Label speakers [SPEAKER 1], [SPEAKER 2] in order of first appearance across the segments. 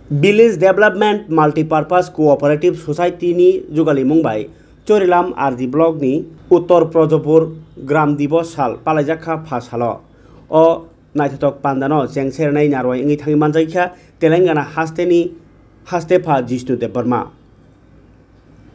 [SPEAKER 1] Village Development Multipurpose Cooperative Society ni jugali Mumbai Chorilam RD Block ni Uttor Prajapur Gram Divos Sal Palajakha Phasalo o Naithatok Pandano Jengsernai Narwai Ingi Thangi Manjaikha Telangana Haste Pha Jishnu Debarma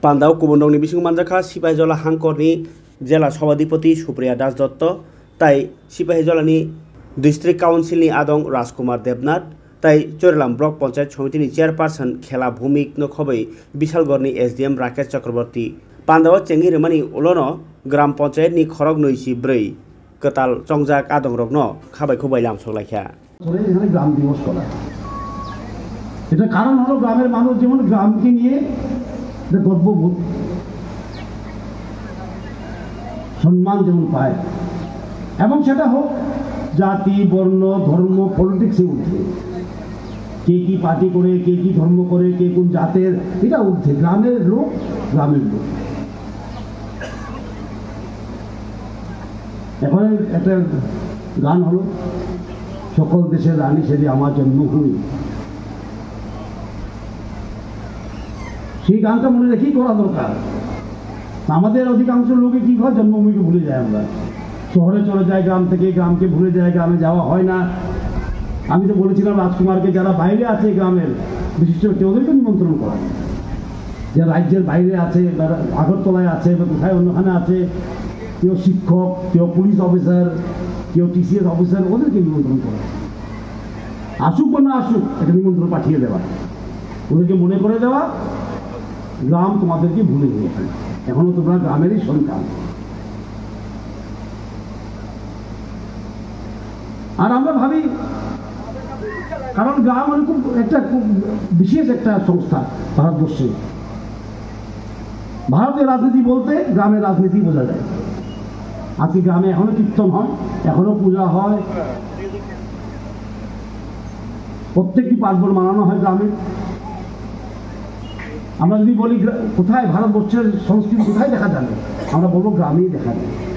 [SPEAKER 1] Pandao Kubundongni Bising Manjakha Sipahijola Hangkorni Jela Sabadipati Supriya Das Dotto Tai Sipahijolani District Council ni Adong Rajkumar Debnath তাই চোরেলাম block panchayat সমিতির chairperson খেলা Bhowmik নখবই বিশালগড়নি SDM Rakesh Chakraborty পান্দাও Changi রেমানি উলনো গ্রাম পঞ্চায়েতনি খরগ নৈসি ব্রৈ কতাল চংজাক আদং রগ্ন খাবাইখো বাইলাম সগলাইখা
[SPEAKER 2] এখানে গ্রাম দিবস করা এটা কারণ হলো গ্রামের মানুষ যেমন গ্রামকে নিয়ে গর্ববোধ সম্মান যেমন পায় এবং সেটা হোক জাতি বর্ণ ধর্ম পলিটিক্সে উঠে কে কি পার্টি করে কে কি ধর্ম করে কে কোন জাতের এটা উঠছে গ্রামের লোক এখন একটা গান হলো সকল দেশের রানী সেদি আমার জন্মভূমি সেই গানটা মনে রেখেই করা দরকার আমাদের অধিকাংশ লোকে কি হয় জন্মভূমিকে ভুলে যায় আমরা শহরে চলে যায় গ্রাম থেকে গ্রামকে ভুলে যায় গ্রামে যাওয়া হয় না আমি তো বলেছিলাম রাজকুমারকে যারা বাইরে আছে গ্রামের বিশিষ্ট ওদেরকে নিমন্ত্রণ করা যারা রাজ্যের বাইরে আছে আগরতলায় আছে বা কোথায় অন্যখানে আছে কেউ শিক্ষক কেউ পুলিশ অফিসার কেউ টিসিএস অফিসার ওদেরকে নিমন্ত্রণ করা আসুক বা না আসুক একটা নিমন্ত্রণ পাঠিয়ে দেওয়া ওদেরকে মনে করে দেওয়া গ্রাম তোমাদেরকে ভুলে গিয়েছে এখনো তোমরা গ্রামেরই সন্তান আর আমরা ভাবি কারণ গ্রাম খুব একটা খুব বিশেষ একটা সংস্থা ভারতবর্ষে ভারতের রাজনীতি বলতে গ্রামের রাজনীতি বোঝা যায় আজকে গ্রামে এখনো কীর্তন হয় এখনো পূজা হয় প্রত্যেকটি পার্বণ মানানো হয় গ্রামে আমরা যদি বলি কোথায় ভারতবর্ষের সংস্কৃতি কোথায় দেখা যাবে আমরা বলবো গ্রামেই দেখা যায়